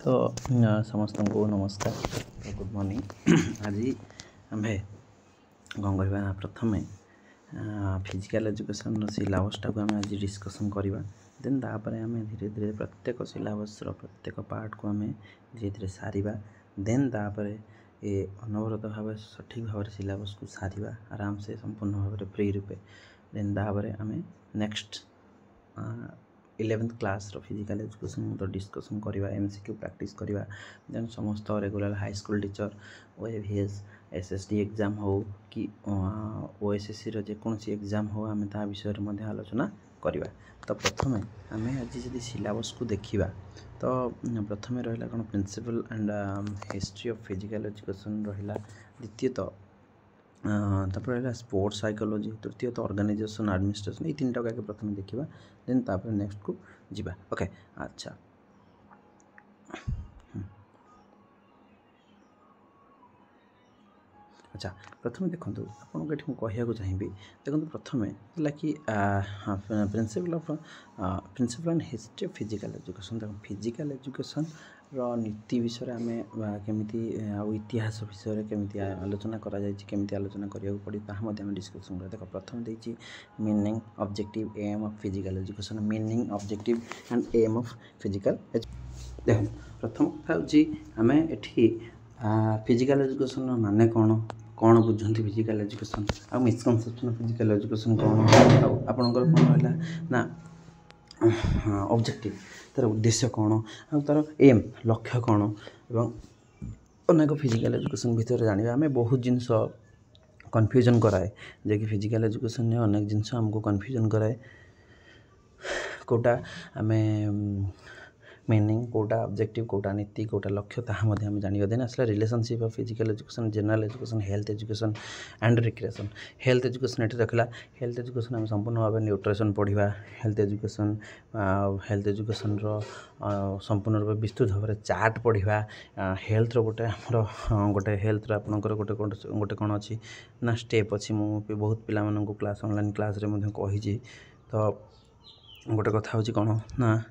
तो समस्त को नमस्कार गुड मॉर्निंग। आज आम कौन करवा प्रथम फिजिकल एजुकेशन सिलेबसटा को आम आज डिस्कसन करवा। देन तापर आम धीरे धीरे प्रत्येक सिलेबस प्रत्येक पार्ट को आम धीरे धीरे सारिबा। देन तापर ये अनवरत भाव सठिक भाव सिलेबस को सारिबा आराम से संपूर्ण भाव फ्री रूपे। देन तापर आम next 11th class physical education तो डिस्कसन करवा, एमसीक्यू प्रैक्टिस करवा। देन समस्त regular high school teacher ओएवीएस SSD exam हो कि ओएसएससी रो जेकोसी एग्जाम हो आम ता विषय में आलोचना करवा। तो प्रथम आम आज जब सिलेबस को देखा तो प्रथम रहा कौन principle and history of physical education रहा। द्वितीयतः रहा स्पोर्ट्स साइकोलॉजी। तृतीयतः ऑर्गेनाइजेशन एडमिनिस्ट्रेशन। ये तीन टाक आगे प्रथम देखा देन तापर नेक्स्ट को जीवा। ओके अच्छा अच्छा प्रथम देखो आपको ये कहूँ चाहिए देखो प्रथम है कि principle and history of physical education. देखो फिजिकल एजुकेशन रो नीति विषय आम केमी इतिहास विषय केमी आलोचना केमी आलोचना करा पड़े ताम डिस्कसन कर। देखो प्रथम देखिए meaning objective aim of physical education. Meaning objective and aim of physical देखो प्रथम कथा आम एठी फिजिकल एजुकेशन माने कौन बुझती फिजिकल एजुकेशन आ मिसकनसेप्शन ऑफ फिजिकल एजुकेशन कौन आपणकर कौन रहा ना ऑब्जेक्टिव तार उद्देश्य कौन आ तार एम लक्ष्य कौन एवं अनेक फिजिकल एजुकेशन भितर जाना आम बहुत जिनस कन्फ्यूजन कराए जे कि फिजिकल एजुकेशन में अनेक जिनस आमको कन्फ्यूजन कराए कोटा आम मीनिंग कोटा ऑब्जेक्टिव कोटा नीति कोटा लक्ष्य ताम जाना। देन आसला relationship of physical education general education health education and recreation. Health education ये रखला हेल्थ एजुकेशन आम संपूर्ण भाव न्यूट्रिशन पढ़ा। हेल्थ एजुकेशन संपूर्ण रूप विस्तृत भाव में चार्ट पढ़ा। हेल्थ गोटे गोटे हेल्थ आपंकर गोटे कौन अच्छी ना स्टेप अच्छी मुझे बहुत पिला क्लास ऑनलाइन क्लास रे कही। तो गोटे कथा हूँ कौन ना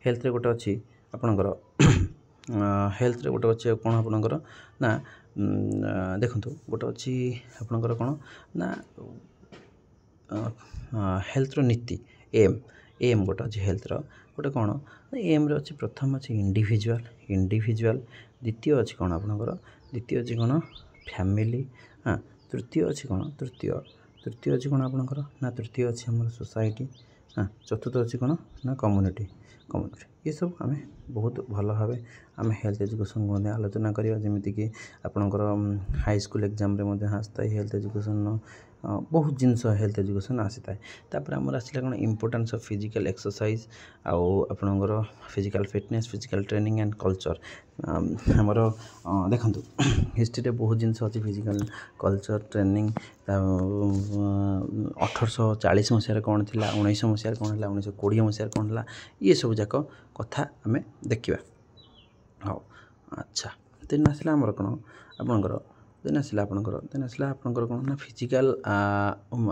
हेल्थ रे गोटे अच्छी आपणकर हेल्थ रे गोटे अच्छे कौन आपणकर ना देखु गोटे अच्छी आपणकर कौन ना हेल्थ रो नीति एम गोटे अच्छी हेल्थ रो गोटे कौन एम रे अच्छी प्रथम अच्छी इंडिविजुअल द्वितीय अच्छी कौन आपणकर द्वितीय अच्छी कौन फैमिली। हाँ तृतीय अच्छी कौन तृतीय अच्छी कौन आपणकर ना तृतीय अच्छी आम सोसाइटी। हाँ चतुर्थ अच्छी कौन ना कम्युनिटी ये सब आम बहुत भल भाव आम हेल्थ एजुकेशन को आलोचना करवा। जमीक आपणकर हाई स्कूल एग्जाम रे आसता है हेल्थ एजुकेशन बहुत जिनस हेल्थ एजुकेशन आसी था। तापर आमर आसला कौन इम्पोर्टेंस ऑफ फिजिकल एक्सरसाइज आउ आपणकर physical fitness physical training and culture. आमर देखु हिस्ट्री रे बहुत जिनस अच्छी फिजिकल कल्चर ट्रेनिंग 1840 मसीह कौन थी 1900 मसीह कौन है 1920 मसीह कौन है ये सब जाक कथा आम देखा। हाँ अच्छा देन आसला आमर कौन आपणकर देन आसला आपणकर कौन ना फिजिकल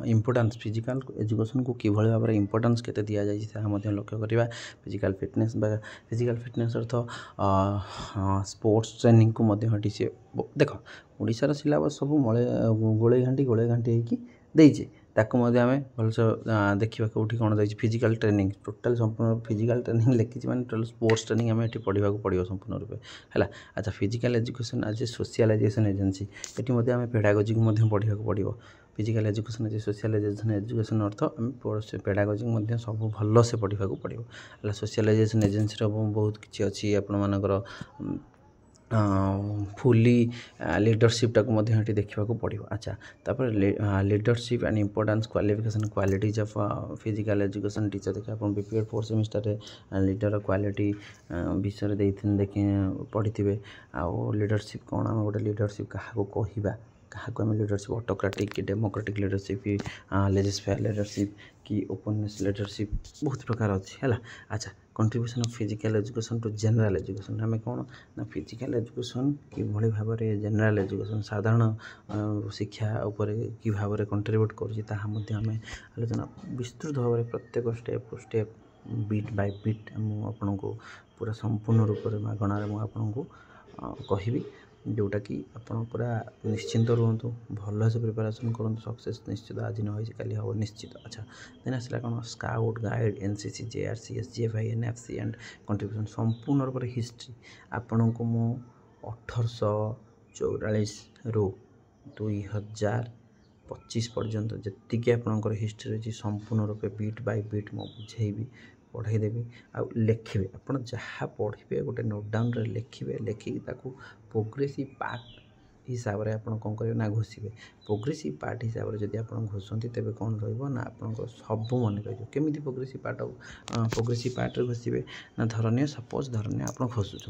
इम्पोर्टेंस फिजिकल एजुकेशन को किभली भाव में इम्पोर्टेंस केते दिया जाए लक्ष्य करवा। फिजिकल फिटनेस अर्थ स्पोर्ट्स ट्रेनिंग को हटी सी देख ओडिशार सिलेबस सब गोले घाटी होगी देचे ताकू आम भलसे देखा कौटी कौन देती फिजिकल ट्रेनिंग टोटाल संपूर्ण फिजिकल ट्रेनिंग लिखी मैंने टोटाल स्पोर्ट्स ट्रेनिंग आम ये पढ़ा पड़ो संपूर्ण रूपे है। अच्छा physical education as a socialisation agency ये आम पेडागोजी को पढ़ा पड़ो। Physical education as a socialisation education अर्थ आम पेडागोजी सब भल से पढ़ा पड़ो है। सोशलाइजेशन एजेंसी बहुत किसी अच्छी आपण फुली लीडरशिप टाक देखा पड़ो। अच्छा तापर leadership and importance qualification qualities of physical education teacher देखिए आप BPEd 4th semester leader quality विषय देखे पढ़ी थे। आउ लीडरशिप कौन आम गोटे लीडरशिप क्या कहवा क्या लीडरशिप ऑटोक्रेटिक कि डेमोक्रेटिक लीडरशिप कि लेजिस्फेयर लीडरशिप कि ओपननेस लीडरशिप बहुत प्रकार अच्छी है। अच्छा contribution of physical education to general education आम कौन ना फिजिकल एजुकेशन कि भाव में जनरल एजुकेशन साधारण शिक्षा उपर कि भाव में कंट्रीब्यूट करें आलोचना विस्तृत भाव में प्रत्येक step to step bit by bit आपको पूरा संपूर्ण रूप से मागणार मुझे आपको कहबी जोटा कि आप पूरा निश्चिंत रुहतु भल से प्रिपेरेसन करूँ सक्सेस निश्चित आज न हो कल हम निश्चित। अच्छा देन आसला कौन scout guide NCC JRC SGFI NFC and contribution संपूर्ण रूप से हिस्ट्री आपण को मु 1844 रु 2025 पर्यंत जी आपंकर हिस्ट्री अच्छी संपूर्ण रूप बीट बाय बीट मु बुझेबी पढ़ाईदेवी आ लिखे आप जहाँ पढ़े गोटे नोट डाउन लिखे लिखिकी प्रोग्रेसिव पार्ट हिसाब से आप कौन करेंगे ना घोषे प्रोग्रेसिव पार्ट हिसाब से जब आप घोषती तेज कौन रहा सब मन रही केमी प्रोग्रेसिव पार्ट घोषे ना धरनीय सपोज धरनीय आप घोषुँच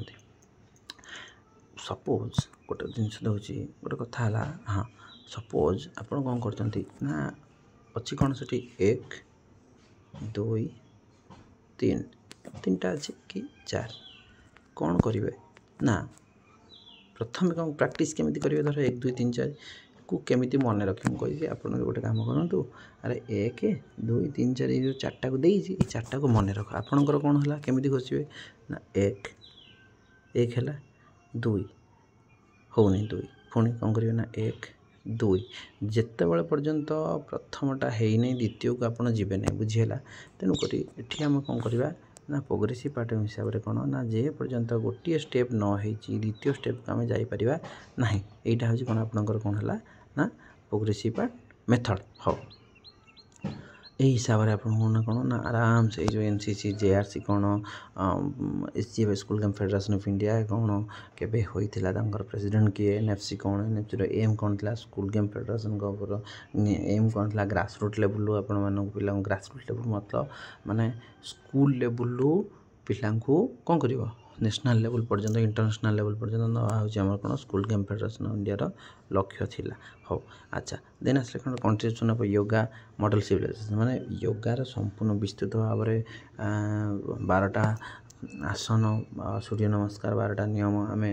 सपोज गोटे जिनस दूसरी गोटे कथा है हाँ सपोज आप कौन कर अच्छी कौन से 1 2 3 3टा अच्छे कि 4 कौन करेंगे ना प्रथम कौन प्रैक्टिस केमी करेंगे धर 1 2 3 4 को केमी मन रखी मुझे आप गोटे कम करूँ अरे 1 2 3 4 जो 4टा को देती 4टा को मन रख आपणकर कौन है केमी घोषे ना 1 है 2 होनी 2 पुणी कौन करेंगे ना 1 2 जिते बड़े पर्यंत प्रथमटा है नहीं द्वितीय को आप जीवे ना बुझीगला तेणुक ये आम कौन करवा ना प्रोग्रेसिव पार्ट हिसाब से कौन ना जे पर्यंत गोटे स्टेप न हो द्वितीय स्टेप को आम जापर ना यहाँ हूँ कौन आपंकर कौन है ना प्रोग्रेसिव पार्ट मेथड हाँ यही हिसाब से आप कौन ना आराम से जो एनसीसी जेआरसी कौन SGF school game federation of India कौन केबे होइथिला तांकर प्रेसिडेंट किए एनएफसी कौन एनएफसी एम कौन था स्कूल गेम फेडरेशन एम कौन था ग्रासरूट लेवल आपण मान पिला ग्रासरूट लेवल मतलब माने स्कूल लेवल पिला कौन कर नेशनल लेवल पर्यंत इंटरनेशनल लेवल पर्यंत नवा कौन school game federation of India लक्ष्य थिला हो। अच्छा देन आसले कौन contribution of yoga modern civilization माने योगार संपूर्ण विस्तृत भाव में 12टा आसन सूर्य नमस्कार 12टा नियम आम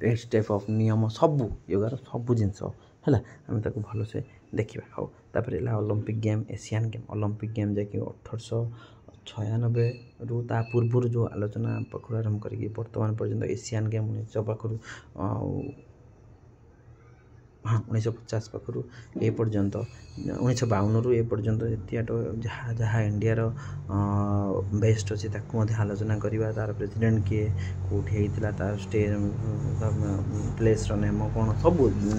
8 स्टेप ऑफ नियम सबू योगार सबू जिनस है आम ताको भल से देखा हाँ तापर Olympic game Asian game Olympic game जैकि 1896 रु ता पूर्व जो आलोचना पाखु आरंभ करी बर्तमान पर्यंत एशियन गेम 1900 पाखु हाँ 1950 पाखु ए पर्यंत 1952 रु ए पर्यंत जहाँ जहाँ इंडियार बेस्ट अच्छे आलोचना करवा तार प्रेसिडेंट किए कौटी होता तार स्टे प्लेस नेम कौन सब जिन।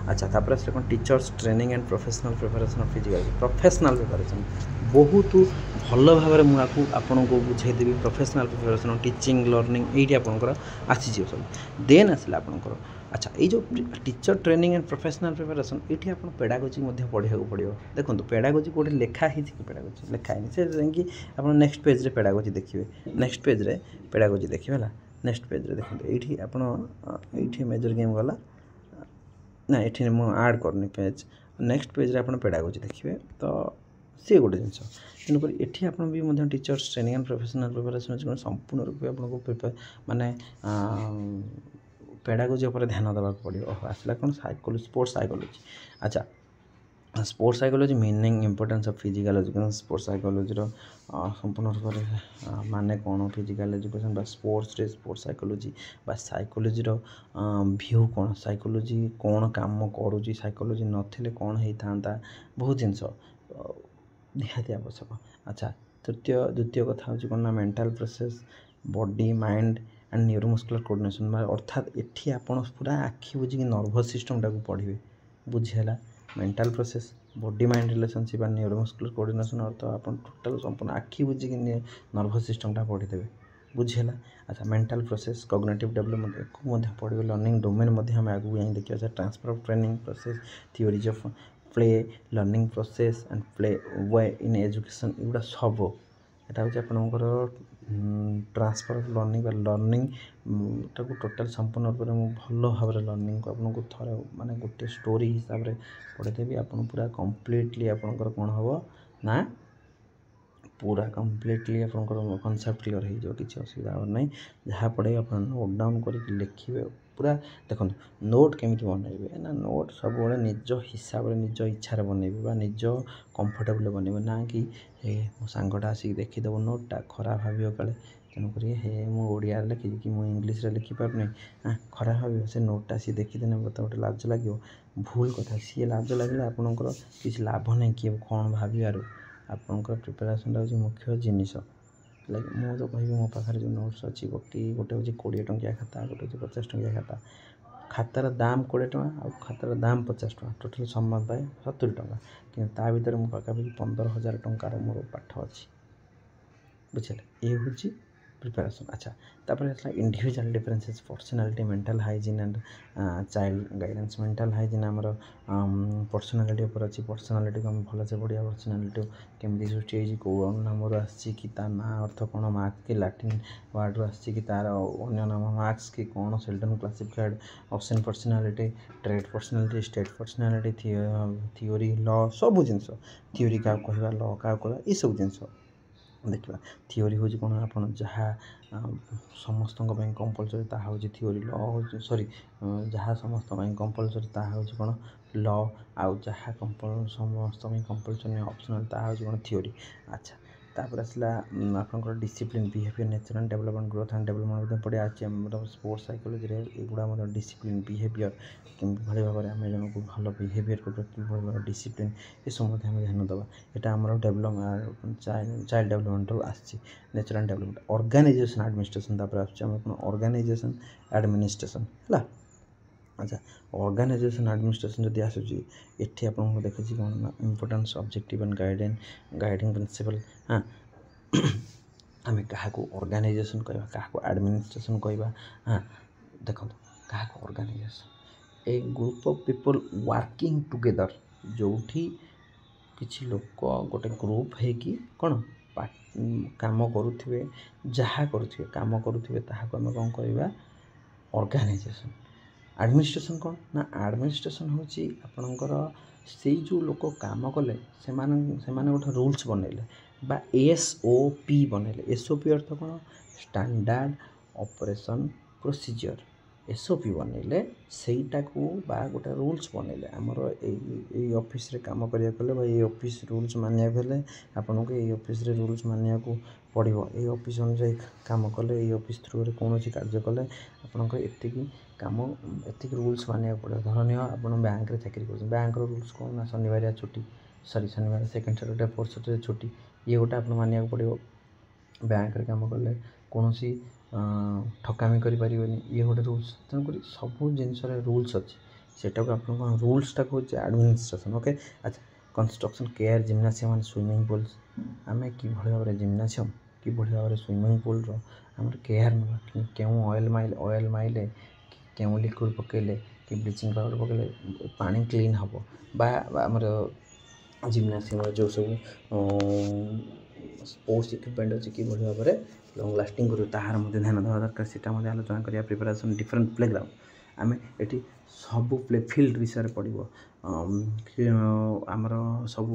अच्छा तापर आस teachers training and professional preparation of physical professional preparation बहुत भल भाव में मुझे आपन को बुझेदेवी प्रोफेशनल प्रिपरेशन टीचिंग लर्निंग ये आपंकर आसी सब देन आसला आपंकर। अच्छा ये जो teacher training and professional preparation ये आप पेडागोजी पढ़ा पड़ो देखो पेडागोजी कौटे लिखाही कि पेडागोजी लिखाही से कि आप नेक्स्ट पेज रे पेडागोजी देखिए नेक्स्ट पेज रे पेडागोजी देखिए है नेक्स्ट पेज रे देखो ये आप मेजर गेम गला ना ये मुझे आड करनी पेज नेक्स्ट पेज रे आप पेडागोजी देखिए तो सी गोटे जिन तेणुक ये आप भी teachers training and professional preparation संपूर्ण रूप आपको माने पेडागोजी उपर ध्यान देवा पड़ो आसला कौन साइकोलॉजी स्पोर्ट्स साइकोलॉजी। अच्छा sports psychology meaning importance of physical education sports psychology संपूर्ण रूप से माने कौन फिजिकल एजुकेशन बा स्पोर्ट्स रे स्पोर्ट्स साइकोलॉजी बा साइकोलॉजी व्यू कौन साइकोलॉजी कौन काम करुँच साइकोलॉजी नथिले कौन होता बहुत जिनस निहाती आवश्यक। अच्छा द्वितीय कथा हूँ कौन ना mental process body mind and neuromuscular coordination अर्थात ये आप पूरा आखि बुझी नर्भस सिस्टम टाक पढ़े बुझीगला mental process body mind relationship and neuromuscular coordination अर्थ आप टोटल संपूर्ण आखि बुझी नर्भस सिस्टम टा पढ़ीदेवे बुझीगला। अच्छा मेंटल प्रोसेस कॉग्निटिव डेवलपमेंट को पढ़े लर्निंग डोमेन आम आगे जाए देखिए transfer of training process theories of play learning process and play way in education एगुड़ा सब यहाँ हूँ आपंकर ट्रांसफर ऑफ लर्निंग लर्निंग टाक टोटाल संपूर्ण रूप में भल भाव लर्निंग को आपको थोड़े माने गोटे स्टोरी हिसाब से पढ़ेदेवी आप पूरा कम्प्लीटली आपंकर कौन हम ना पूरा कम्प्लीटली आपंकर कनसेप्ट क्लियर हो किसी असुविधा ना जहाँ पढ़े आप नोट डाउन करके लिखिए पूरा देखो नोट केमिति बनइबे ना नोट सब निज हिसाब से निज इच्छा बनइबे बा निज कंफर्टेबल बनइबे ना कि हे मो सांगटा आसिक देखीदेव नोटा खराब भाव काले तेणुक हे मु ओडिया लिखी कि मु इंग्लीश लिखिपारे खराब भाव से नोटा सी देखीदे मत गोटे लाज लगे भूल कथा सी लाज लगे आपंकर किसी लाभ नहीं किए कौन भावार आपंकर प्रिपेरेसन हूँ मुख्य जिनिस लगे मु तो कह मो पाखे जो नोट्स अच्छी कि गोटे हूँ 20 टंकिया खाता गोटे हूँ 50 टंकिया खाता खातार दाम 20 टଙ୍କା और खातार दाम 50 टଙ୍କା टोटाल समान पाए 70 टଙ୍କା कि भर मो पाखापाखि 15,000 टंकार मोर पाठ अच्छी बुझे ये हूँ प्रिपेरेसन अच्छा तापर आसला individual differences personality mental hygiene and child guidance mental hygiene आमर पर्सनालिटी उपर अच्छी पर्सनालिटी को भल से बढ़िया पर्सनालिटी केमी सृष्टि कौ नाम आसी ना अर्थ कौन मार्क्स कि लैटिन वर्ड आसी कि तार अन्य नाम मार्क्स कि कौन Selton classified option personality trade personality state personality theory law सब जिनस थियोरी क्या कहवा लॉ क्या कहवा ये सब जिनस देखा थियोरी हूँ कौन आप जहाँ समस्त कंपलसरी ताहा हूँ थियोरी लॉ हूँ सॉरी जहाँ समस्त कंपलसरी ताहा हूँ कौन लॉ आउ जहाँ समस्त कंपलसरी ऑप्शनल ताहा हूँ कौन थियोरी अच्छा तापर आसला आपंकर discipline behaviour nature and development growth and development पढ़िया अच्छे स्पोर्ट्स साइकोलॉजी एगुड़ा डिसिप्लिन बिहेवियर कि भाई भाव में आम जन को भल बिहेवियर कर भाई डिसिप्लिन ये सब ध्यान देवा यहाँ आम डेवलपमेंट चाइल्ड डेवलपमेंट आसी nature and development organization administration आम ऑर्गेनाइजेशन एडमिनिस्ट्रेशन है अच्छा ऑर्गेनाइजेशन एडमिनिस्ट्रेशन जब आसूँ ये आपको देखिए कौन ना importance objective and guiding principal हाँ आम क्या ऑर्गेनाइजेशन कहवा क्या एडमिनिस्ट्रेशन कहवा हाँ देखो क्या organization a group of people working together जो किसी लोक गोटे ग्रुप है कि कौन काम करुवे जहाँ करुवे काम करुवे ताकू आम कौन कहवा ऑर्गेनाइजेशन एडमिनिस्ट्रेशन कौन ना एडमिनिस्ट्रेशन हूँ आपणकर से जो लोक काम कले से गोटे रूल्स बनइले बा SOP बनइले SOP अर्थ कौन स्टैंडर्ड ऑपरेशन प्रोसीजर SOP बनइले सेटा को बा गोटे रूल्स बनइले आमर ये ऑफिस रे काम करिया कले बा ये ऑफिस रूल्स मानिया गले आपन को ये ऑफिस रे रूल्स मानिया को पड़ो ये ऑफिस अनुसार काम कले ये ऑफिस थ्रू रे कौन कार्य कले आपन को एति काम एति रूल्स मानिया पड़ो धरनी आप बैंक रे चाकरी कर बैंक रूल्स कौन ना शनिवार छुट्टी सॉरी शनिवार सेकेंड सैटरडे फोर्थ सैटरडे छुट्टी ये गोटे आप मानिया पड़ो बैंक रे काम कले कौन ठकामी करें ये गोटे रूल्स तेणुक सब जिनस रूल्स अच्छी सेटा को आप रूल्सटा हूँ एडमिनिस्ट्रेशन ओके अच्छा construction care जिम्नासियम and swimming pools आम कि भाव में जिम्नासियम कि भाव में स्विमिंग पूल आम केयर ना क्यों ऑयल माइले क्यों लिक्विड पकेले कि ब्लीचिंग पाउडर पकेले पानी क्लीन हम आमर जिम्नासियम जो सब स्पोर्ट्स इक्विपमेंट अच्छी कि भाव में लंग लास्टिंग कर तार ध्यान देवा दरकार से आलोचना करिया प्रिपरेशन डिफरेंट प्लेग्राउंड आम ये सब प्ले फिल्ड विषय पढ़ो आमर सब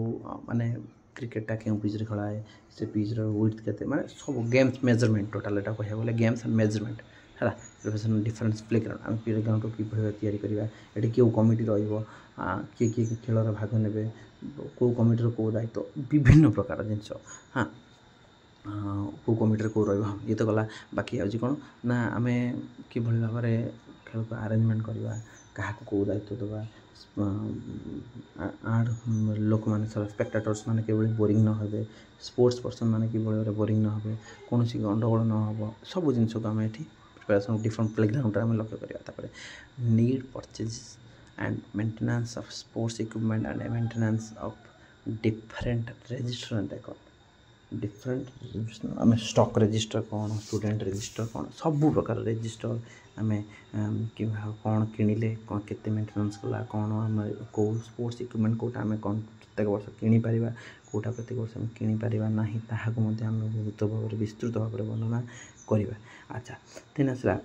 माने क्रिकेटा क्यों पिच खेलाए से पिच विड्थ के माने सब गेम्स मेजरमेंट टोटाल एटा कह गले गेम्स एंड मेजरमेंट है प्रिपरेशन डिफरेंट प्लेग्राउंड आम प्लेग्राउंड कि भाई या ये क्यों कमिटी किए किए खेल भाग ने कौ कमिटर कौ दायित्व विभिन्न प्रकार जिनस हाँ कौ कमिटी कौ ये तो गला बाकी आज कौन ना आम कि भाव में खेल को आरेंजमेंट करवा क्या कौ दायित्व देवा आड लोक मैंने स्पेक्टेटर्स मैंने कि बोरिंग न हे स्पोर्ट्स पर्सन मैंने कि भाव बोरिंग न हे कौन गंडगोल न हो सब जिन को आम ये प्रिपरेशन डिफरेंट प्लेग्राउंड में लक्ष्य करवा need purchase and maintenance of sports equipment and maintenance of different register and record different आम स्टॉक रजिस्टर कौन स्टूडेंट रजिस्टर कौन सब प्रकार रजिस्टर आम कि कौन किणिले कौन केते मेंटेनेंस कला कौन आम कौ स्पोर्ट्स इक्विपमेंट कोटा आम कौन प्रत्येक वर्ष किनीपर कोटा प्रत्येक वर्ष आम किनीपर ना ताकू आम बहुत भाव में विस्तृत भाव में वर्णना करवा अच्छा देन आसला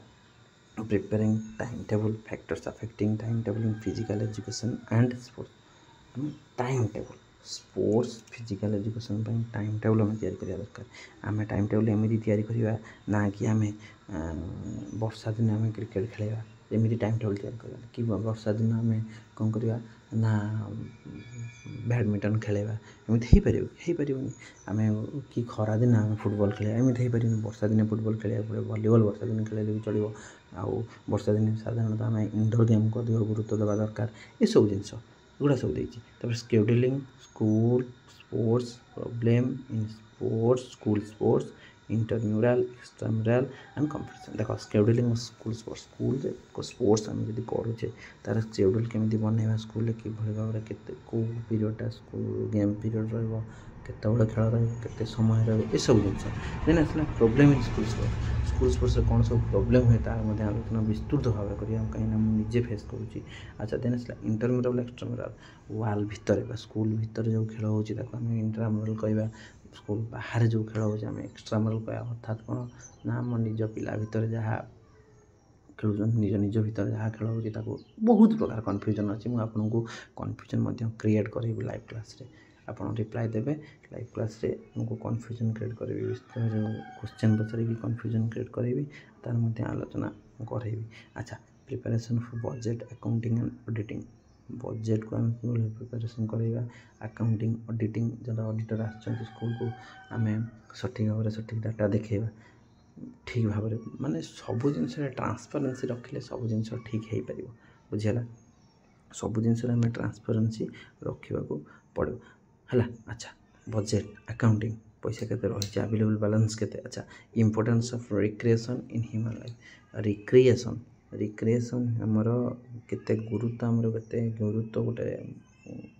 preparing time table factors affecting time table in physical education and sports time table sports physical education time table आम या दरकार आम टाइम टेबल एमती या ना कि आम वर्षा दिन आम क्रिकेट खेलवा एमती टाइम टेबल तैयार करवा कि वर्षा दिन आम कौन करवा ना बैडमिंटन खेलेबा एमती हो पारे आम कि खरा दिन आम फुटबॉल खेल एमती हो पारे वर्षा दिन फुटबॉल खेल पड़े भलीबल वर्षा दिन खेल भी चलो आउ वर्षा दिन साधारणतः आम इंडोर गेम को अधिक गुरुत्व देवा दरकार ये सब जिन गुड़ा सब देती scheduling school sports problem in sports school sports intramural extramural and competition देख शेड्यूलिंग स्कूल स्पोर्ट्स आम जब करुचे तार शेड्यूल केमी बनवा स्कूल कि भाव में कौ पीरियडटा स्कूल गेम पीरियड रेत खेल रे समय रे सब जिन देन आसला प्रोब्लेम इन स्कूल स्पोर्ट्स कौन सब प्रोब्लेम हुए तार आलोचना विस्तृत भाव में करिया कहीं मुझे फेस करुँची अच्छा देन आसला इंटरम्यूराल एक्सट्राम्यूराल वाल भितर स्कूल भितर जो खेल होम इंटरम्यूराल कहवा स्कूल बाहर जो खेल हो एक्सट्राम्यूराल कह अर्थात कौन ना आम निज पिला भितर जहाँ खेल निज निज भितर जहाँ खेल हो बहुत प्रकार कन्फ्यूजन अच्छी मुझे आपको कन्फ्यूजन क्रिएट करी लाइव क्लास रे आप रिप्लाई देवे लाइव क्लास रे तुमको कन्फ्यूजन क्रिएट करी क्वेश्चन पचारि कन्फ्यूजन क्रिएट करी तार आलोचना करी अच्छा preparation for budget accounting and auditing budget को आम प्रिपरेशन करवा अकाउंटिंग ऑडिटिंग जो ऑडिटर आसुँच स्कूल को आम सठिक भाव में सठिक डाटा देखा ठीक भाव में माने सब जिन ट्रांसपेरेन्सी रखिले सब जिन ठीक हो पार बुझीगला सब जिन आम ट्रांसपेरेन्सी रखा पड़ो है अच्छा बजेट अकाउंटिंग पैसा केते रही अवेलेबल बैलेंस केते अच्छा importance of recreation in human life recreation आमर केते गुरुत्व आमर केते गुरुत्व गोटे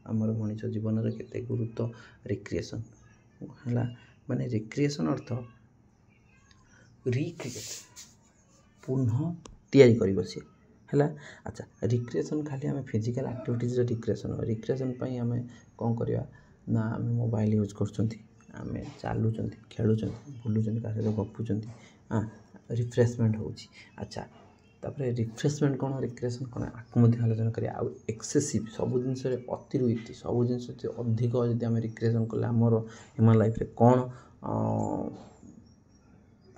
आमर मनीष जीवन में केते गुरुत्व रिक्रिएशन है माने रिक्रिएशन अर्थ रिक्रिएट पुनः तैयारी कर बसी है अच्छा रिक्रिएशन खाली आम फिजिकल एक्टिविटीज रिक्रिएशन आम कौन करवा ना आम मोबाइल यूज करें चलुँच खेलुँच बुलूँ क्या सहित गपुँच हाँ रिफ्रेशमेंट हो अच्छा तापर रिफ्रेशमेंट कौन रिक्रिएशन कौन आपको आलोचना करें आउ एक्सेसिव सब जिन अतिरिक्त सब जिन अधिक जब आम रिक्रिएशन कले आमर ह्यूमन लाइफ कौन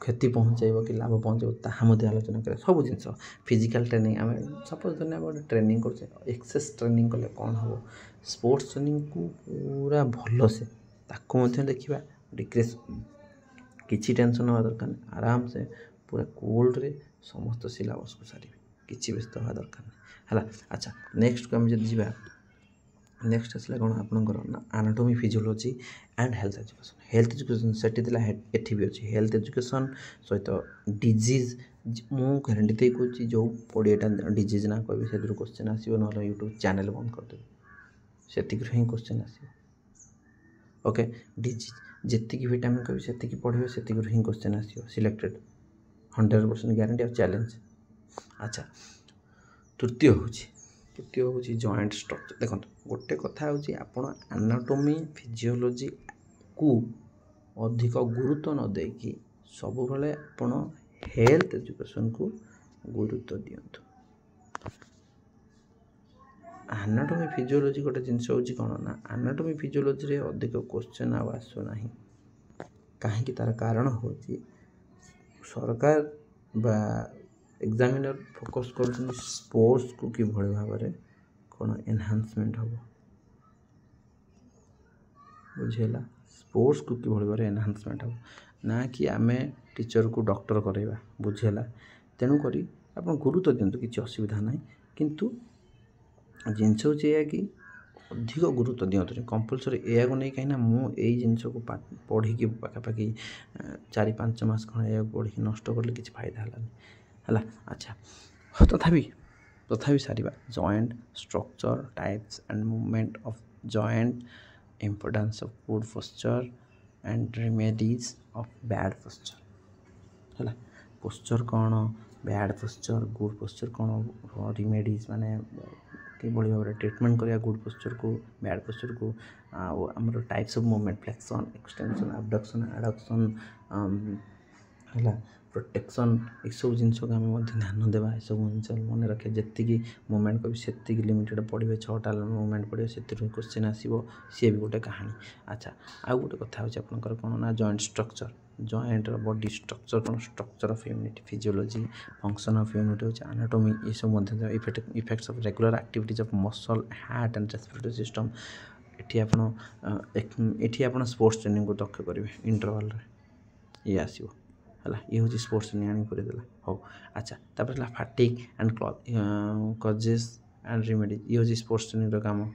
क्षति पहुँचाइब कि लाभ पहुँचाइब ताहा आलोचना करें सब जिन फिजिकल ट्रेनिंग आम सपोज धरने गोटे ट्रेनिंग कर एक्सेस ट्रेनिंग कले कौन हम स्पोर्ट्स ट्रेनिंग को पूरा भल से ताकू देखा रिक्रिएशन किसी टेंशन हवा दरकार नहीं आराम से पूरा कोल्ड रे समस्त सिलेबस को सारी किसी व्यस्त हवा दरकार नहीं है अच्छा नेक्स्ट को आम जब जा नेक्स्ट आसला कौन आपंकर ना anatomy physiology and health education सेठी भी अच्छी हेल्थ एजुकेशन सहित डिजीज मु गारंटी दे कहूँ जो 20टा डिजीज ना कह से क्वेश्चन आसो ना यूट्यूब चैनल बंद करदेवी से हिं क्वेश्चन आसो ओके डिजीज जी विटामिन कह से पढ़े से हिं क्वेश्चन आसो सिलेक्टेड 100% गारंटी और चैलेंज अच्छा तृतीय हूँ जॉइंट स्ट्रक्चर देखो गोटे कथा हूँ आपण एनाटॉमी फिजियोलॉजी को अधिक गुरुत्व न देकी सब बेले आपण हेल्थ एजुकेशन को गुरुत्व दिंतु एनाटॉमी फिजियोलॉजी गोटे जिनस हूँ कौन ना एनाटॉमी फिजियोलॉजी रे अधिक क्वेश्चन आसुना कहीं तार कारण हूँ सरकार बा एग्जामिनर फोकस कर स्पोर्ट्स को कि भाव में कौन एनहांसमेंट हम बुझेगा स्पोर्ट्स को कि भाव में एनहांसमेंट हम ना कि आम टीचर को डॉक्टर करवा बुझेगा तेणुक आप गुरुत्व दिंतु किसी असुविधा ना किंतु जिनस हूँ कि अधिक गुरुत्व दिंतु कंपलसरी या नहीं कहीं मुझे जिनस को पढ़ी पाखापाखि 4-5 मास खंड या पढ़ी नष्ट कले कि फायदा है अच्छा तथापि सारिबा joint structure types and movement of joint importance of good posture and remedies of bad posture है पोस्चर कौन बैड पोस्चर गुड पोस्चर कौन रेमेडीज माने कि भाव में ट्रिटमेंट करिया गुड पोस्चर को बैड पोस्चर को आमर types of movement flexion extension abduction adduction है प्रोटेक्शन ये सब जिनस को आम ध्यान देवा ये सब जिन मन रखे जी मूवमेंट कभी से लिमिटेड पढ़े 6टा मूवमेंट पढ़े से क्वेश्चन आसो सी भी गोटे कहानी अच्छा आउ गोटे कथा आपंकर कौन ना joint structure joint body structure कौन structure of unit physiology function of unit हो एनाटॉमी ये सब मध्य effects of regular activities of muscle heart and respiratory system एठी आपण स्पोर्ट्स ट्रेनिंग को दक्ष करेंगे इंटरवल ये आसो है ये हूँ स्पोर्ट्स ट्रेनिंग आनी करदेला हो अच्छा तापर fatigue and causes and remedies ये हूँ स्पोर्ट्स ट्रेनिंग काम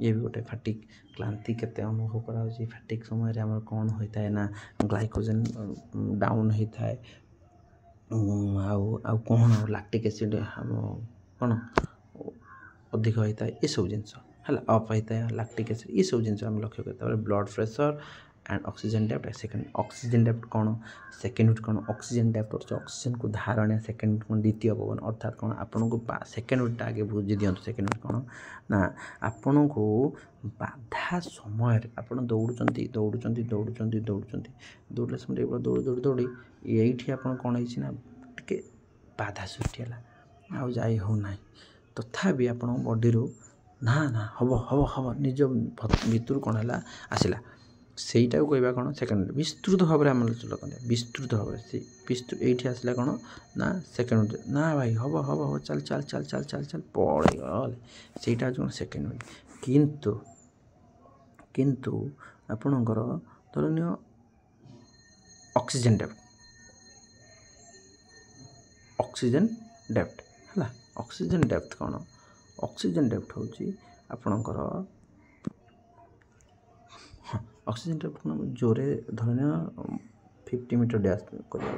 ये भी गोटे फैटिक क्लांति केते अनुभव करा फैटिक समय आम कौन होता है ना ग्लाइकोजेन डाउन होता है आउ कौन लैक्टिक एसिड कौन अधिक होता है ये सब जिन है अप होता है लैक्टिक एसिड ये सब जिन लक्ष्य करते blood pressure and oxygen depth second oxygen depth कौन सेकेंड कौन ऑक्सीजन डेप्थ और ऑक्सीजन को धारणा सेकेंड कौन द्वितीय पवन अर्थात कौन आपन को सेकेंड वीटा आगे बुझी दिंतु सेकेंड वीट कौन ना आपन को बाधा समय आपन दौड़ुचंती दौड़ुचंती दौड़ुचंती दौड़ुचंती दौड़ले समय दौड़ी दौड़ी दौड़ी यही आपन कौन है ना टे बाधा सृष्टि है आउ जाई हो ना तथापि आपन बॉडी रू ना ना हम हम हम निज भितर कौन है आसला सेटा को कहवा कौन सेकेंड विस्तृत भाव में आलोचना करते विस्तृत भाव से विस्तृत ये आसला कौन ना सेकेंड ना भाई हम हम हम चल चल चल चल चल चल पड़े गले सेटा कौन सेकेंड वीट किंतु किंतु आपणकर धरनीय ऑक्सीजन डेप्थ है ऑक्सीजन डेप्थ कौन ऑक्सीजन डेप्थ हूँ आपणकर ऑक्सीजन डेप्थ को जोरे धरने 50 मीटर डैश करा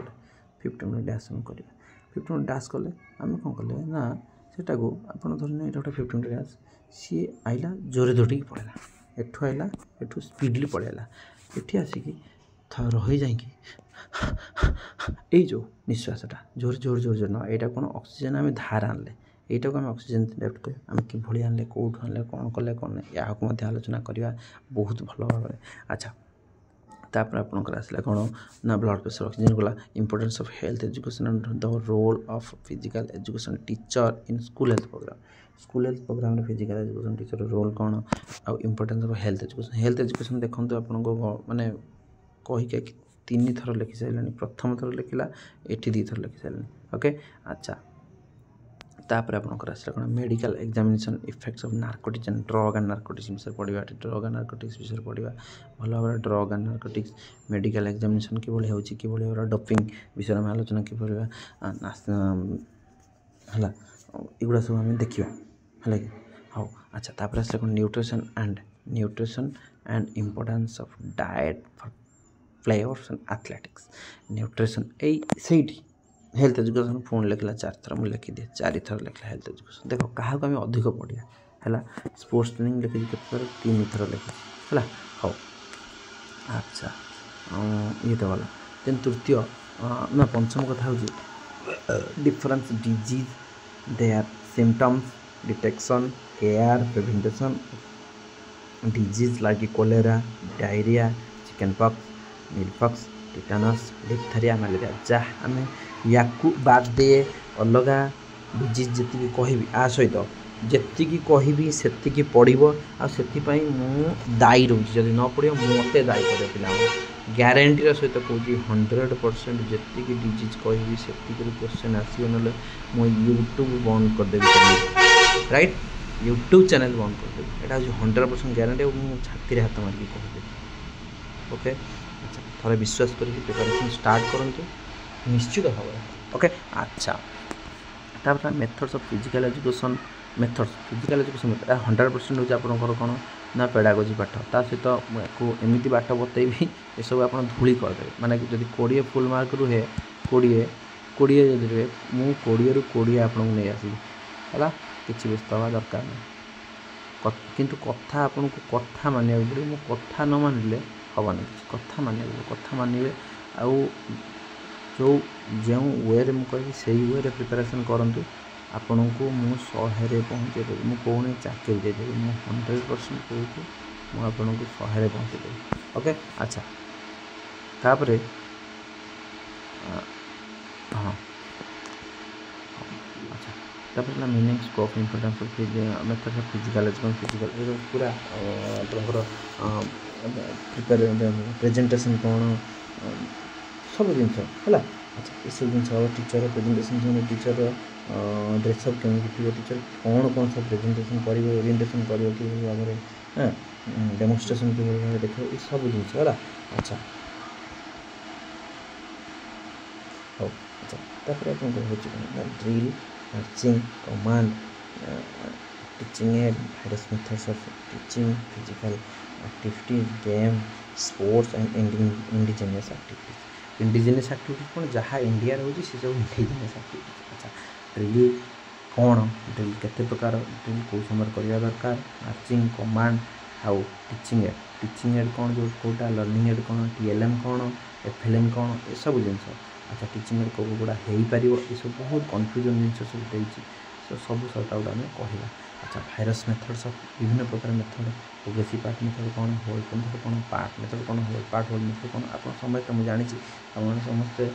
50 मीटर डैश हम कर 50 मीटर डैश कले आम कौन कले ना सेटा को आप धरने ये गोटे 50 मीटर डैश सी आइला जोरे दौड़ी पड़ेगा एठू आइला एठू स्पीडली पड़ेगा ये आसिक रही जाकि ये जो निश्वासटा जोर जोर जोर जोर ना यहाँ कौन ऑक्सीजन आम धार आनले यहीटा को आम ऑक्सीजन डेप्थ कह आम कि आनले कौटू आनले कौन कले कौन या आलोचना करवा बहुत भल भाव में अच्छा तापर आपंकर आसला कौन ना ब्लड प्रेशर ऑक्सीजन गला importance of health education and the role of physical education teacher in school health program physical education teacher role कौन आउ इंपोर्टेंस ऑफ हेल्थ एजुकेशन देखो आपको माने कहीके 3 थर लिखि सारे प्रथम थर लिखला ये 2 थर लिखि सारे ओके अच्छा तापर आपंकर आसला कौन medical examination effects of narcotics and drug and narcotics विषय पढ़ा ड्रग एंड नार्कोटिक्स विषय पढ़ा भल भाव drug and narcotics medical examination किभली होची किभली भाव डोपिंग विषय में आलोचना किभली है एगुड़ा सब आम देखा है कि हाँ अच्छा तापर आसला कौन nutrition and importance of diet for players and athletics nutrition से हेल्थ एजुकेशन पुणी लिखला 4 थर मुझे लिखिदिए 4 थर लिखला हेल्थ एजुकेशन देख क्या आम अधिक पढ़िया है स्पोर्ट्स ट्रेनिंग लिखी के 3 थर लिखी है हाँ अच्छा ये तो गला देन तृतीय ना पंचम कथा हूँ difference disease their symptoms detection care prevention disease like cholera diarrhoea chickenpox smallpox tetanus diphtheria malaria जहाँ आम या बाद दे अलग डिजीज जी कह आ सहित जी कहि से पड़ो आपाई मु दायी रोचे जब न पड़ो मत दायी कर पिला ग्यारंटी सहित कौन 100% जी डिजीज कहि से क्वेश्चन आसो ना मु यूट्यूब बंद करदेवी राइट यूट्यूब चैनल बंद करदेवी यहाँ हूँ 100% ग्यारंटी मुझे छाती हाथ मारिक कहदेवी ओके अच्छा थोड़ा विश्वास करके प्रिपरेशन स्टार्ट करूँ निश्चित भाव ओके अच्छा तापर methods of physical education methods physical education 100% हूँ आपंकर कौन ना पेडागोजी पाठ ता सहित को एमती बाट बतैबी ये सब आप धूली करदे माने जब 20 फुल मार्क रुहे 20 जब रुहे मु 20 ରୁ 20 आपको नहीं आसबी है किसी व्यस्त हवा दरकार नहीं किंतु कथा आपन को कथा मानिया पड़े मो कथा न मानिले हेनी कथा मानिया कथा मानवे आउ जो जो वे में कह से वे प्रिपेरेसन करूँ आपण को मुझे 100 पहुँचे देवी मुझे कौन चाकरी देदेवी मुझे 100% कहूँ मुझे 100 पहुँचे देवी ओके अच्छा तापर हाँ अच्छा तापर meaning scope importance of methods of physical education physical पूरा आपंकर प्रिपेयर प्रेजेंटेशन कौन सब जिन है। अच्छा ये सब जिन टीचर प्रेजेंटेशन टीचर ड्रेसअप केमी थी टीचर कौन कौन सब प्रेजेंटेशन कर ओरिएंटेशन कर भाव में हाँ डेमोन्स्ट्रेशन कि भाव देख ये सब जिन है। अच्छा हाँ अच्छा तापर आप drill marching command teaching add virus methods of teaching physical activity game sports and indigenous activities indigenous activities कौन जहाँ इंडिया रोचे से सब इंडिजिनियस एक्टिविटीज। अच्छा ड्रिल कौन ड्रिल केते प्रकार ड्रिल कौ समय करवा दरकार मार्चिंग कमांड आउ टीचिंग एड कौन जो कौटा लर्निंग एड कौन TLM कौन FLN कौन ये सब जिन। अच्छा टीचिंग एड कौ गुड़ा हो पार ये सब बहुत कन्फ्यूजन जिन सब देती सब सर्ट आउट आम कहला। अच्छा वायरस मेथड्स ऑफ विभिन्न प्रकार मेथड प्रोग्रेसिव पार्ट मेथड कौन होल मेथड कौन पार्ट मेथड कौन होल पार्ट होल मेथड कौन आप समस्त मुझे जानी आप समस्ते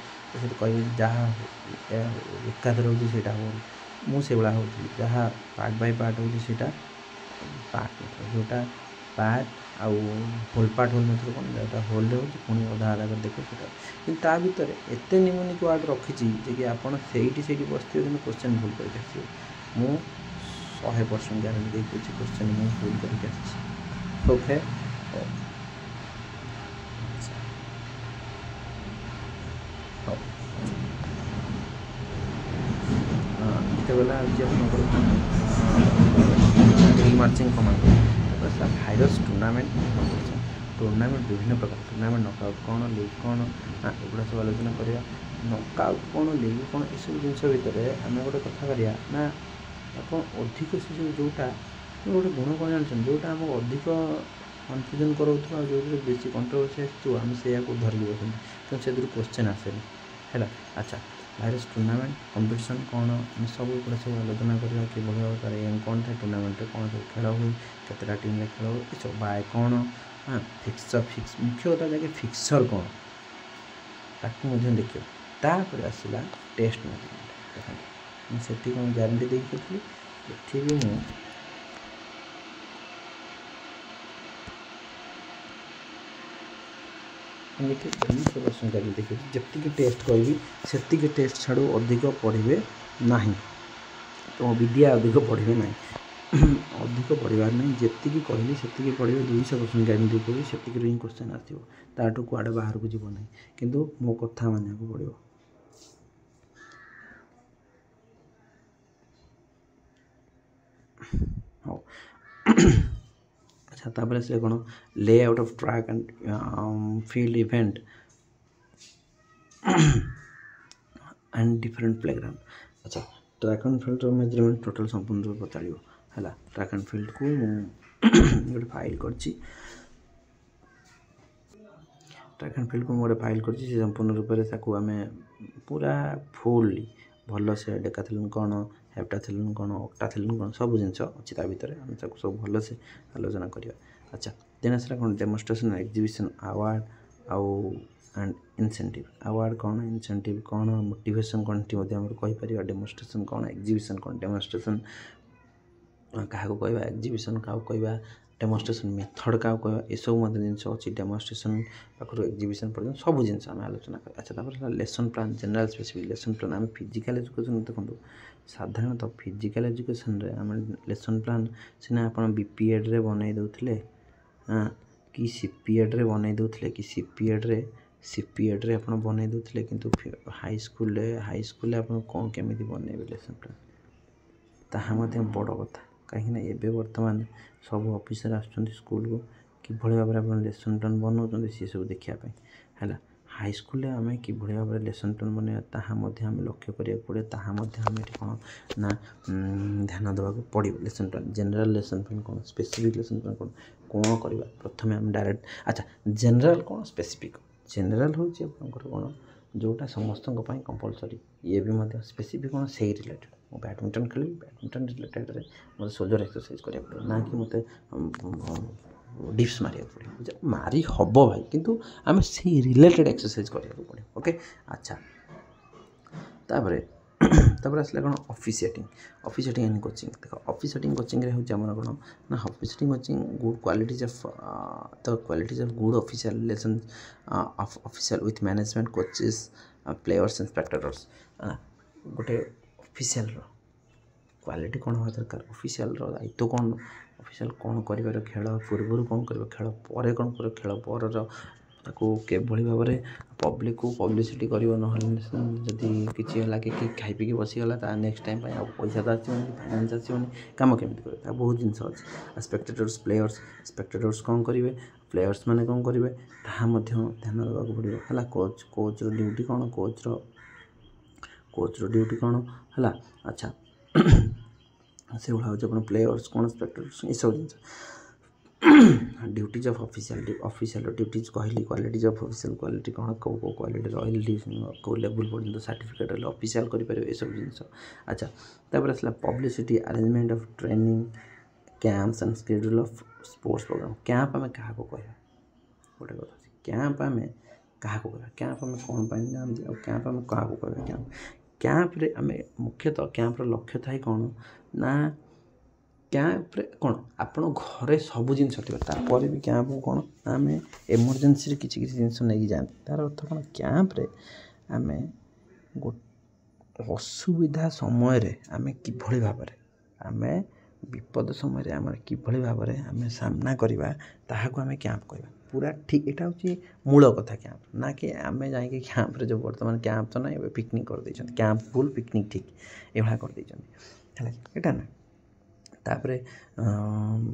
कहे जहाँ एकादर होता होल मुझे भाया होती जहाँ पार्ट बाय पार्ट होता पार्ट मेथड जोटा पार्ट आउ होल पार्ट होल मेथड कौन जोटा होल पुणी अधा आधा कर देखे कि ता भर एत निमोनिक वार्ड रखी कि आपड़ से बसते कि क्वेश्चन भूल करके मु 100% ग्यारंटी दे क्वेश्चन मुझे भूल करके ओके। गला drill marching command virus tournament tournament विभिन्न प्रकार टूर्नामेंट नकआउट कौन लीग कौन एगुड़ा सब आलोचना करिया नकआउट कौन लीग कौन ये सब जिन भितर आम गोटे कथा करिया ना आप अधिक से सब जोटा गोटे गुण कौन जानते जोटा आमको अधिक कन्फ्यूजन कराउथुवा जो बेसी कंट्रोवर्सी आसो आम से धरिक बसुँ तो से क्वेश्चन आसेनि है। अच्छा वायरस टूर्नामेंट कंपटीशन कौन आम सब गुड़ा सब आलोचना करवा कि भाव तार एम कौन था टूर्नामेंट कौन सब खेल हुए केतटा टीम खेल हुए ये सब बाय कौन हाँ फिक्सर मुख्य कथा जाके फिक्सर कौन ताकू देखिए तापर आसला टेस्ट मेजरमेंट से कौन ग्यारंटी देखी ये भी मुझे देखिए 200% ग्यारंटी देखिए जी टेस्ट कहि से टेस्ट छाड़ू अधिक पढ़े ना तो विद्या अधिक पढ़े ना अधिक पढ़ार ना जी कहली से पढ़े 200% ग्यारंटी कही से ही क्वेश्चन आसो ताठू कुआड़े बाहर को जीव ना किंतु मो कथा मानक पड़ो। हाँ अच्छा तापर से कौन layout of track and field event and different playground. अच्छा track and field measurement total संपूर्ण रूप चलो है ट्रैक एंड फील्ड को गोटे फाइल कर ट्रैक एंड फील्ड को गोटे फाइल कर संपूर्ण रूप से आम पूरा फुल्ली भल से डेकाथेलन कौन हेप्टाथेलन कौन ऑक्टाथेलन कौन सब जिन अच्छी भितर आम सब भल से आलोचना करिया। अच्छा देन आसला कौन डेमोन्स्ट्रेशन एग्जिबिशन अवार्ड आउ एंड इंसेंटिव अवार्ड कौन इंसेंटिव कौन मोटिवेशन कौन कहीपर डेमोन्स्ट्रेशन कौन एग्जिबिशन कौन डेमोन्स्ट्रेशन क्या कहवा एग्जिबिशन क्या कहवा डेमोन्स्ट्रेशन मेथड क्या कहवा ये सब मत जिन अच्छी डेमोन्स्ट्रेशन पाखु एग्जिबिशन पर्यटन सब जिन आम आलोचना कर। अच्छा तापर lesson plan general specific lesson plan आम फिजिकल एजुकेशन देखो साधारणतः फिजिकल एजुकेशन रे आम लेसन प्लान सीना आप बीपीएड रे बनई दौले हाँ कि सीपीएड रे बनई दौले कि सीपीएड रे आप बनई दौले किंतु हाई स्कूल आप कौन केमी बनइबे लेसन प्लान ताहा बड़ कथा कहीं एबे वर्तमान सब ऑफिसर आसुँच स्कूल को कि भाव में आप लेसन प्लान बनाऊँ सी सब देखापी है। हाई स्कूल आम कि भाव में लेसन प्लान बनवा ताम लक्ष्य करा पड़े ताम कौन ना ध्यान देवा पड़ो lesson plan general lesson plan कौन स्पेसिफिक लेसन प्लान कौन कौन करवा प्रथम आम डायरेक्ट। अच्छा जनरल कौन स्पेसिफिक जनरल हूँ कौन जोटा समस्त कंपलसरी ये भी स्पेसिफिक कौन से रिलेटेड मो बैडमिंटन खेल बैडमिंटन रिलेटेड मतलब सोल्जर एक्सरसाइज करा पड़े ना कि मत डिप्स मारिया पड़े मारी हम भाई किंतु आम से रिलेटेड एक्सरसाइज करा पड़े ओके। अच्छा तापर तापर आसला कौन ऑफिशिएटिंग एंड कोचिंग देख ऑफिशिएटिंग कोचिंग रे होची हमर कोन ना officiating coaching good qualities of the qualities of good official relation of official with management coaches players and spectators गोटे ऑफिशियल क्वालिटी कौन होगा दरकार ऑफिशियल दायित्व कौन ऑफिशियल कौन कर खेल पूर्व कौन कर खेल पर कौन कर खेल पर किभली भाव में पब्लिक को पब्लिसिटी कर जदि किसी है कि खाई पी बसीगला नेक्स्ट टाइम पैसा तो आसोनी फाइनान्स आसोनी कम केमी कर बहुत जिन अच्छे स्पेक्टेटर्स स्पेक्टेटर्स कौन करेंगे प्लेयर्स मैंने कौन करेंगे ध्यान देवा पड़ो है कोच ड्यूटी कौन कोच ड्यूटी कौन है अच्छा से भाई हूँ प्लेयर्स कौन स्पेक्टेटर्स ये सब जिन ड्यूटीज ऑफ ऑफिशियल ड्यूटीज कहली क्वालिटीज ऑफ ऑफिशियल क्वालिटी कौन कौ क्वालिटी रही कौ लेवल पर्यटन सर्टिफिकेट रही ऑफिशियल करेंगे ये सब जिन अच्छा तापर आसला publicity arrangement of training camps and schedule of sports program camp आम क्या कह गोटे कथा कैंप आम क्या कह कैंप आम कौन नाम दिया कैंप आम क्या कह कैंप्रे आम मुख्यतः कैंप्र लक्ष्य थाए कौन ना कैंप्रे कौन आपण घरे सब जिन तापर भी कैंप कौन आम एमरजेंसी किसी जिनस नहीं जाते तार अर्थ कौन कैंप्रे आम असुविधा समय आम किभली भाव आम विपद समय आम किभली भाव आम सामना करवा ताहाको आम कैंप कहवा पूरा ठीक यहाँ हूँ मूल कथा कैंप ना कि आम जा कैंप्रे जो बर्तमान कैंप तो ना पिकनिक कर दे कैंप फुल पिकनिक ठीक ये कर दे यहाँ ना तापरे आम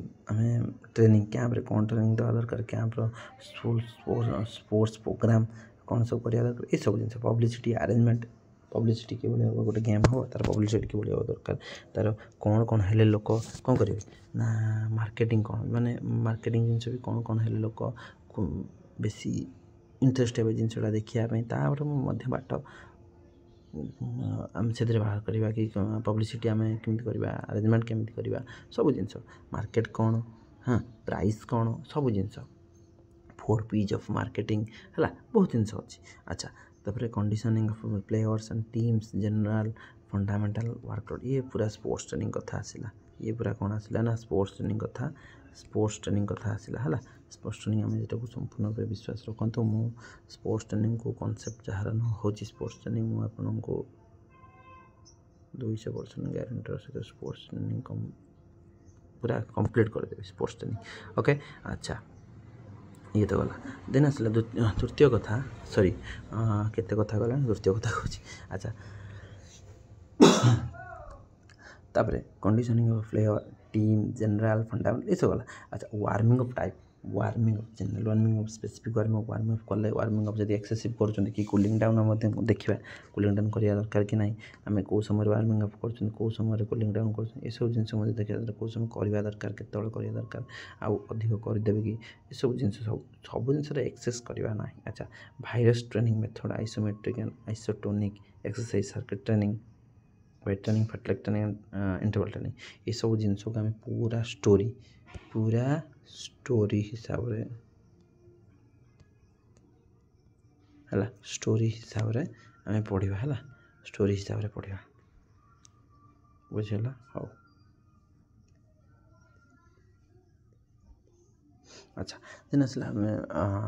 ट्रेनिंग कैंप्रे कौन ट्रेनिंग देवा दरकार कैंप्र स्पोर्ट्स प्रोग्राम कौन सब करवा दरकार ये सब जिन पब्लिसिटी अरेंजमेंट पब्लिसिटी कि हम गोटे गेम हो तार पब्लिसिटी कि हम दरकार तार कौन कौन हेले लोक कौन करेंगे ना मार्केटिंग कौन माने मार्केटिंग जिन भी कौन कौन हेले लोक बेसी इंटरेस्ट हे जिनसा देखापी तापर बाट आम से बाहर करवा कि पब्लिसिटी आम केमी करवा अरेंजमेंट केमी करवा सब जिन मार्केट कौन हाँ प्राइस कौन सब जिन 4 P's ऑफ मार्केटिंग है बहुत जिन अच्छी अच्छा तापर conditioning of players and teams general fundamental workout ये पूरा स्पोर्ट्स ट्रेनिंग कथा आसला ये पूरा कौन आसला ना स्पोर्ट्स ट्रेनिंग कथा आसला है स्पोर्ट्स ट्रेनिंग आम जो संपूर्ण रूप विश्वास रखु मु स्पोर्ट्स ट्रेनिंग को कॉन्सेप्ट जहाँ हो स्पोर्ट्स ट्रेनिंग मुझे आपन को 200% गारंटी सहित स्पोर्ट्स ट्रेनिंग पूरा कंप्लीट करदेवी स्पोर्ट्स ट्रेनिंग ओके अच्छा ये तो गला देन आसला तृतीय कथा सॉरी केते कथा गला तृतीय कथा कहूँ अच्छा तापरे conditioning of player team general fundamental ये सब गला अच्छा warming of type warming of general warming of specific warming of कले वार्मिंग ऑफ जब एक्सेसिव कर कि कूलिंग डाउन देखा कूलिंग डाउन करवा दरकार कि नहीं आम कौ समय वार्मिंग ऑफ कर कौ समय कूलिंग डाउन कर सब जिन देखा कौ समय करवा दरकार केतବେଳେ करवा दरकार आउ अधिक करदेवे कि ये सब जिन सब जिन एक्सेस करवा ना अच्छा virus training method isometric and isotonic exercise circuit training weight training फटलेक training interval training ये सब जिन को आम पूरा स्टोरी हिसाब रे है स्टोरी हिसाब रे आम पढ़ा है स्टोरी हिसाब रे पढ़ा बुझेगा हाँ अच्छा दिन आसला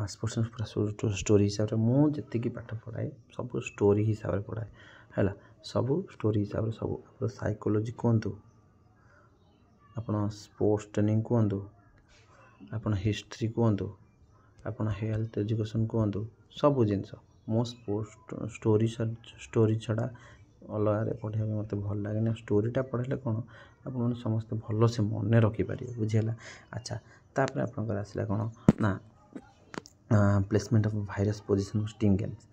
स्पोर्ट्स पूरा स्टोरी हिसाब से मुझे पाठ पढ़ाए सब स्टोरी हिसाब से पढ़ाए है सब स्टोरी हिसाब से सब साइकोलोजी कहतु आपन स्पोर्ट्स ट्रेनिंग कहतु आपन हिस्ट्री कहतु आपन हेल्थ एजुकेशन कहतु सब जिन मो स्टोरी छड़ा अलग पढ़ा मत भल लगे स्टोरीटा पढ़े कौन आप समस्त भल से मन रखिपारे बुझेगा अच्छा तापर आपंकर आसला कौन ना placement of virus position team games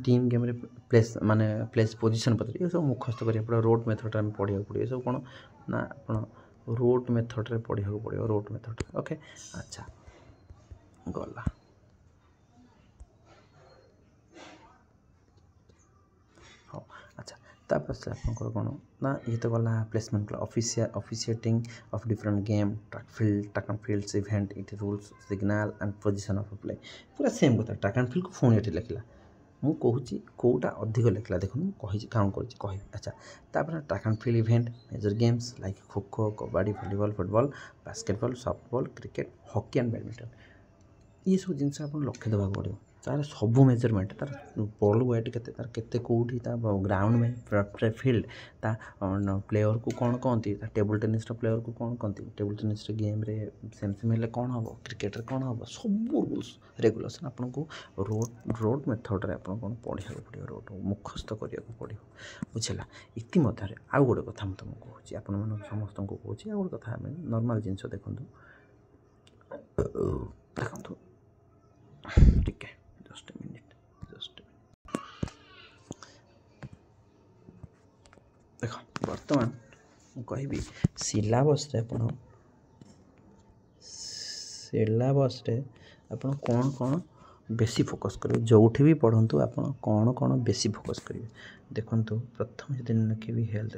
team game रे प्लेस माने प्लेस पोजिशन पत्र ये सब मुखस्त करिया पड़े रोड मेथड में पढ़ा पड़े सब कौन ना आप रोड मेथड रे पढ़ा पड़ो रोड मेथड ओके अच्छा गला हाँ अच्छा तापर से आपंकर कौन ना ये तो गला placement officiating of different game track and fields event it rules signal and position of play पूरा सेम कथा ट्रैक एंड फील्ड को फोन ये लिखला ମୁଁ କହୁଛି କେଉଁଟା ଅଧିକ ଲେଖିଲା ଦେଖନ୍ତୁ ମୁଁ କହିଛି କାଉଣ୍ଟ କରୁଛି କହିବି ଆଚ୍ଛା ତାପରେ track and field event major games like kho kho kabaddi volleyball football basketball softball cricket hockey and badminton ଏସବୁ ଜିନିଷ ଆପଣ ଲକ୍ଷ୍ୟ ଦେବାକୁ ପଡ଼ିବ ତାର ସବୁ ମେଜରମେଣ୍ଟ ତାର ବଲ୍ ୱେଟ୍ କେତେ ତାର କେତେ କେଉଁଠି ତା ଗ୍ରାଉଣ୍ଡ ଫିଲ୍ଡ ତା ପ୍ଲେୟରକୁ କ'ଣ କହନ୍ତି ତା ଟେବୁଲ୍ ଟେନିସ୍ର ପ୍ଲେୟରକୁ କ'ଣ କହନ୍ତି ଟେବୁଲ୍ ଟେନିସ୍ର ଗେମ୍ରେ ସେମିତି ହେଲେ କ'ଣ ହେବ କ୍ରିକେଟରେ କ'ଣ ହେବ ସବୁ ରୁଲ୍ସ ରେଗୁଲେସନ୍ ଆପଣଙ୍କୁ ରୋଡ୍ ମେଥଡ଼ରେ ଆପଣ କ'ଣ ପଢ଼ିବାକୁ ପଡ଼ିବ ରୋଡ୍ ମୁଖସ୍ଥ କରିବାକୁ ପଡ଼ିବ ବୁଝିଲା ଇତିମଧ୍ୟରେ ଆଉ ଗୋଟେ କଥା ମୁଁ ତୁମକୁ କହୁଛି ଆପଣମାନଙ୍କୁ ସମସ୍ତଙ୍କୁ କହୁଛି ଆଉ ଗୋଟେ କଥା ଆମେ ନର୍ମାଲ୍ ଜିନିଷ ଦେଖନ୍ତୁ ଟିକେ ଜଷ୍ଟ ମିନିଟ୍ ଦେଖ ବର୍ତ୍ତମାନ ମୁଁ କହିବି ସିଲାବସ୍ରେ ଆପଣ କ'ଣ ବେଶୀ ଫୋକସ୍ କରିବେ ଯେଉଁଠି ବି ପଢ଼ନ୍ତୁ ଆପଣ କ'ଣ ବେଶୀ ଫୋକସ୍ କରିବେ ଦେଖନ୍ତୁ ପ୍ରଥମେ ଯଦି ଲେଖିବି ହେଲ୍ଥ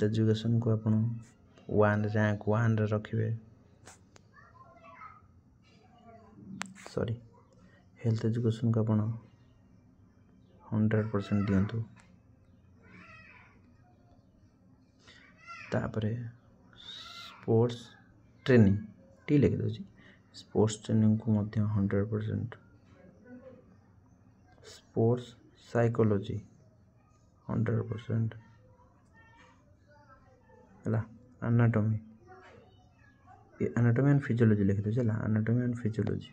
ଏଜୁକେସନ୍କୁ ଆପଣ ର୍ୟାଙ୍କ 1ରେ ରଖିବେ ହେଲ୍ଥ ଏଜୁକେସନ୍କୁ ଆପଣ 100% ଦିଅନ୍ତୁ ତାପରେ ସ୍ପୋର୍ट्स ट्रेनिंग टी लिखिदे स्पोर्ट्स ट्रेनिंग को मध्य 100% स्पोर्ट्स साइकोलॉजी 100% है एनाटॉमी एंड फिजियोलॉजी लिखिदे एनाटॉमी एंड फिजियोलॉजी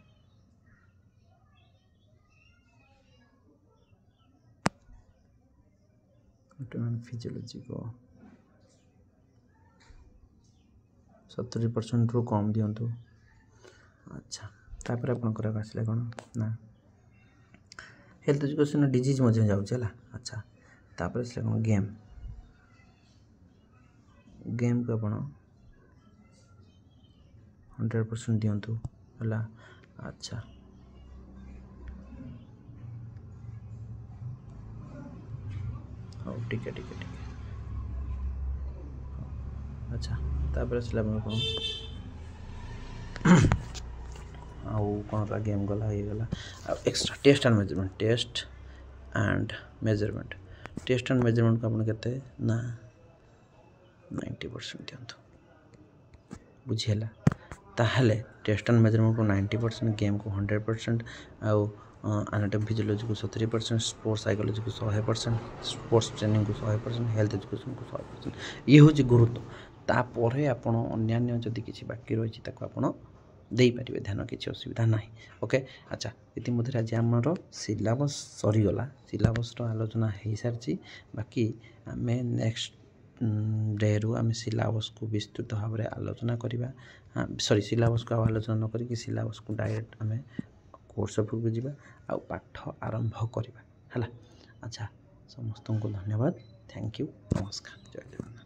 को 70% रू कम दिंतु अच्छा तापर आपंकर आसला कौन ना हेल्थ एजुकेशन डिजीज मध्य जाऊँच अच्छा तापर आसला कौन गेम को आप 100% दिंतु है अच्छा हाँ ठीक है अच्छा तापर आसला कौन आउ कौन गेम गला ये गला एक्स्ट्रा टेस्ट एंड मेजरमेंट को आपन केते ना 90% दिंतु बुझेला ताहले टेस्ट एंड मेजरमेंट को 90% गेम को 100% आउ एनाटॉमी फिजियोलॉजी को 70% स्पोर्ट्स साइकोलॉजी को 100% स्पोर्ट्स ट्रेनिंग को 100% हेल्थ एजुकेशन को 100% ये हूँ गुरुत्व तापर आपण अन्य जदि किसी बाकी रही आपड़ दे पारे ध्यान किसी असुविधा ना ओके अच्छा इतिमध्य आज आमर सिलेबस सरीगला सिलेबस आलोचना हो सारी बाकी आम नेक्स्ट डे रु आम सिलेबस को विस्तृत भाव में आलोचना करवा सॉरी सिलेबस को आलोचना न करी सिलेबस को डायरेक्ट आम कोर्स उपरकू जावा आ पाठ आरंभ करवा है अच्छा समस्त को धन्यवाद थैंक यू नमस्कार जय जगन्नाथ।